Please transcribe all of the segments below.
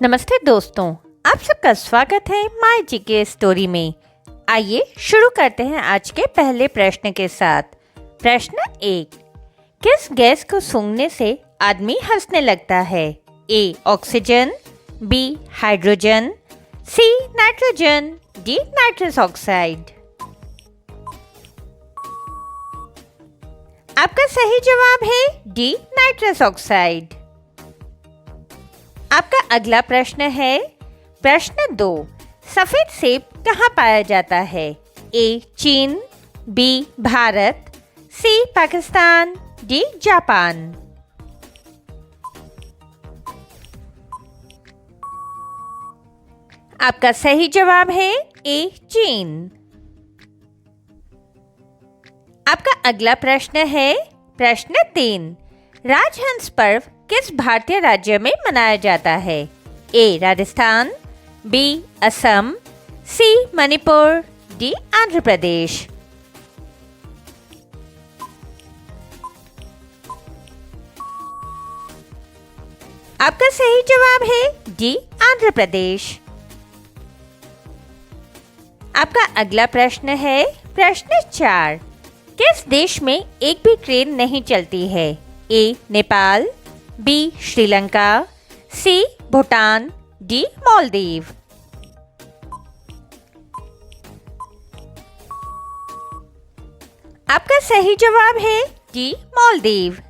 नमस्ते दोस्तों, आप सबका स्वागत है माय जी के स्टोरी में। आइए शुरू करते हैं आज के पहले प्रश्न के साथ। प्रश्न 1। किस गैस को सूंघने से आदमी हंसने लगता है? A oxygen, B hydrogen, C nitrogen, D nitrous oxide. आपका सही जवाब है डी नाइट्रस ऑक्साइड। आपका अगला प्रश्न है प्रश्न 2। सफेद सेब कहाँ पाया जाता है? ए चीन, बी भारत, सी पाकिस्तान, डी जापान। आपका सही जवाब है ए चीन। आपका अगला प्रश्न है प्रश्न 3। राजहंस पर्व किस भारतीय राज्य में मनाया जाता है? ए राजस्थान, बी असम, सी मणिपुर, डी आंध्र प्रदेश। आपका सही जवाब है डी आंध्र प्रदेश। आपका अगला प्रश्न है प्रश्न 4। किस देश में एक भी ट्रेन नहीं चलती है? ए नेपाल, बी श्रीलंका, सी भूटान, डी मालदीव। आपका सही जवाब है डी मालदीव।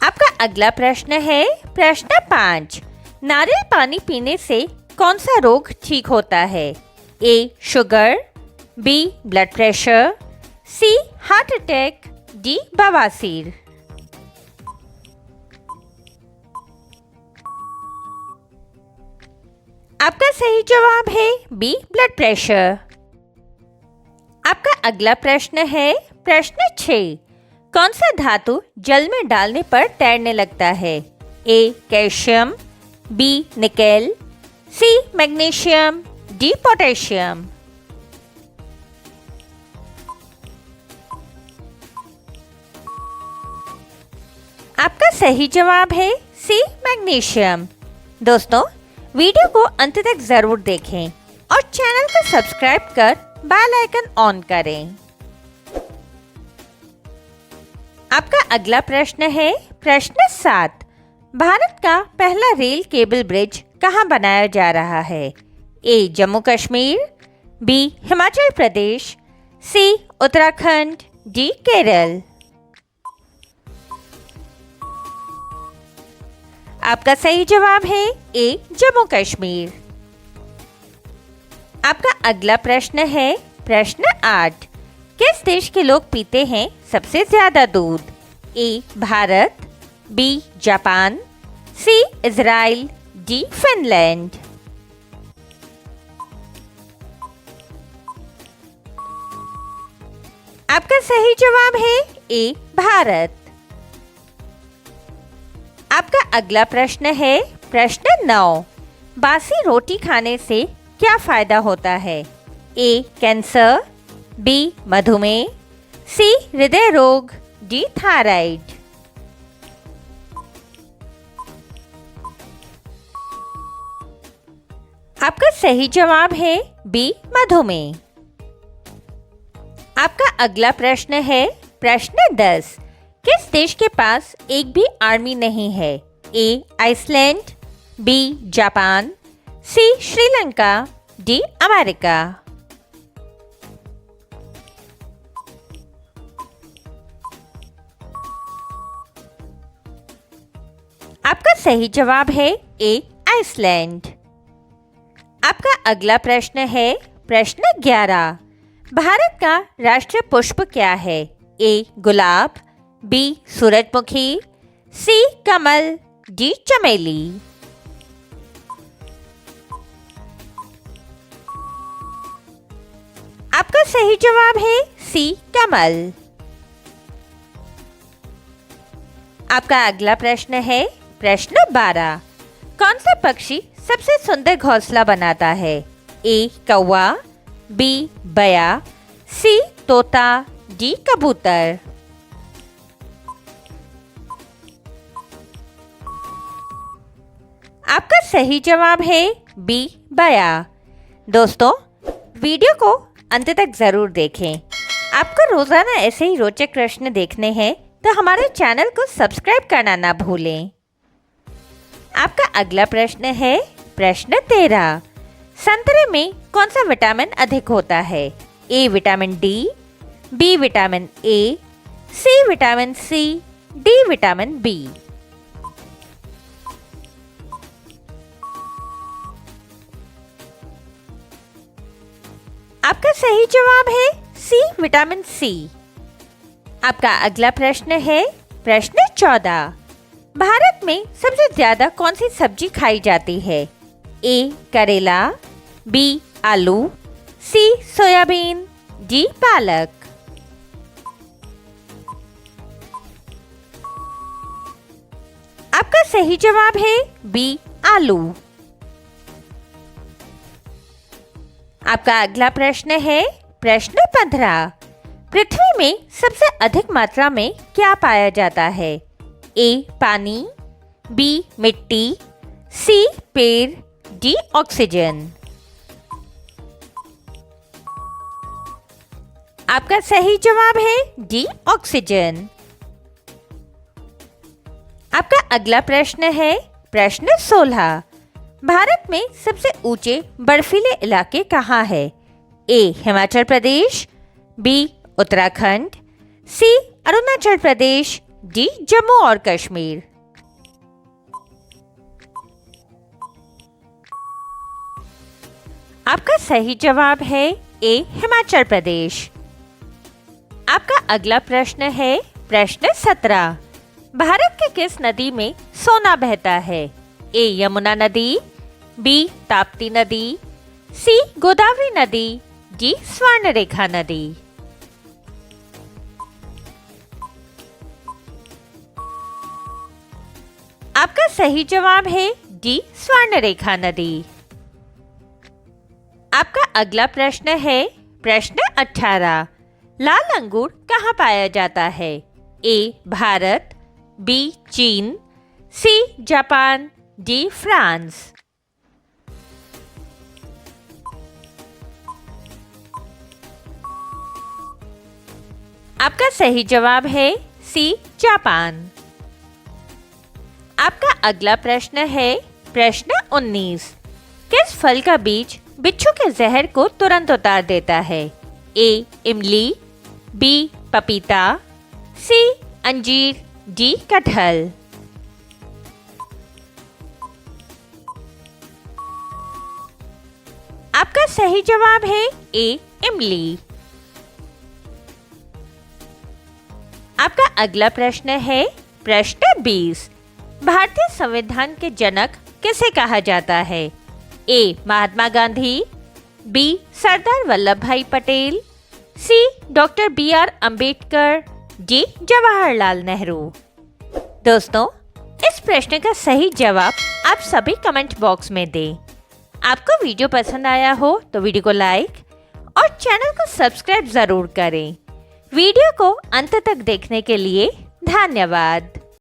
आपका अगला प्रश्न है प्रश्न 5। नारियल पानी पीने से कौन सा रोग ठीक होता है? ए शुगर, बी ब्लड प्रेशर, सी हार्ट अटैक, डी बवासीर। आपका सही जवाब है बी ब्लड प्रेशर। आपका अगला प्रश्न है प्रश्न 6। कौन सा धातु जल में डालने पर तैरने लगता है? A calcium, B nickel, C magnesium, D potassium. आपका सही जवाब है सी मैग्नीशियम। दोस्तों, वीडियो को अंत तक जरूर देखें और चैनल को सब्सक्राइब कर बेल आइकन ऑन करें। आपका अगला प्रश्न है प्रश्न 7। भारत का पहला रेल केबल ब्रिज कहाँ बनाया जा रहा है? ए जम्मू कश्मीर, बी हिमाचल प्रदेश, सी उत्तराखंड, डी केरल। आपका सही जवाब है ए जम्मू कश्मीर। आपका अगला प्रश्न है प्रश्न 8। किस देश के लोग पीते हैं सबसे ज्यादा दूध? A Bharat, B Japan, C Israel, D Finland. आपका सही जवाब है ए भारत। आपका अगला प्रश्न है प्रश्न 9। बासी रोटी खाने से क्या फायदा होता है? ए कैंसर, बी मधुमेह, सी हृदय रोग, डी थायराइड। आपका सही जवाब है बी मधुमेह। आपका अगला प्रश्न है प्रश्न 10। किस देश के पास एक भी आर्मी नहीं है? ए आइसलैंड, बी जापान, सी श्रीलंका, डी अमेरिका। आपका सही जवाब है ए आइसलैंड। आपका अगला प्रश्न है प्रश्न 11। भारत का राष्ट्रीय पुष्प क्या है? ए गुलाब, बी सूरजमुखी, सी कमल, डी चमेली। आपका सही जवाब है सी कमल। आपका अगला प्रश्न है प्रश्न 12। कौन सा पक्षी सबसे सुंदर घोंसला बनाता है? ए कौवा, बी बया, सी तोता, डी कबूतर। आपका सही जवाब है बी बया। दोस्तों, वीडियो को अंत तक जरूर देखें। आपको रोजाना ऐसे ही रोचक प्रश्न देखने हैं तो हमारे चैनल को सब्सक्राइब करना ना भूलें। आपका अगला प्रश्न है प्रश्न 13। संतरे में कौन सा विटामिन अधिक होता है? A vitamin D, B vitamin A, C vitamin C, D vitamin B. आपका सही जवाब है सी विटामिन सी। आपका अगला प्रश्न है प्रश्न 14। भारत में सबसे ज्यादा कौन सी सब्जी खाई जाती है? ए करेला, बी आलू, सी सोयाबीन, डी पालक। आपका सही जवाब है बी आलू। आपका अगला प्रश्न है प्रश्न 15। पृथ्वी में सबसे अधिक मात्रा में क्या पाया जाता है? ए पानी, बी मिट्टी, सी पेड़, डी ऑक्सीजन। आपका सही जवाब है डी ऑक्सीजन। आपका अगला प्रश्न है प्रश्न 16। भारत में सबसे ऊंचे बर्फीले इलाके कहाँ है? ए हिमाचल प्रदेश, बी उत्तराखंड, सी अरुणाचल प्रदेश, डी जम्मू और कश्मीर। आपका सही जवाब है ए हिमाचल प्रदेश। आपका अगला प्रश्न है प्रश्न 17। भारत के किस नदी में सोना बहता है? ए यमुना नदी, बी ताप्ती नदी, सी गोदावरी नदी, डी स्वर्णरेखा नदी। आपका सही जवाब है डी स्वर्णरेखा नदी। आपका अगला प्रश्न है प्रश्न 18। लाल अंगूर कहाँ पाया जाता है? ए भारत, बी चीन, सी जापान, डी फ्रांस। आपका सही जवाब है सी जापान। आपका अगला प्रश्न है प्रश्न 19। किस फल का बीज बिच्छू के जहर को तुरंत उतार देता है? ए इमली, बी पपीता, सी अंजीर, डी कटहल। आपका सही जवाब है ए इमली। आपका अगला प्रश्न है प्रश्न 20। भारतीय संविधान के जनक किसे कहा जाता है? A Mahatma Gandhi, B Sardar Vallabh Bhai Patel, C doctor B R. Ambedkar, D Jawaharlal Nehru. दोस्तों, इस प्रश्न का सही जवाब आप सभी कमेंट बॉक्स में दें। आपको वीडियो पसंद आया हो तो वीडियो को लाइक और चैनल को सब्सक्राइब जरूर करें। वीडियो को अंत तक देखने के लिए धन्यवाद।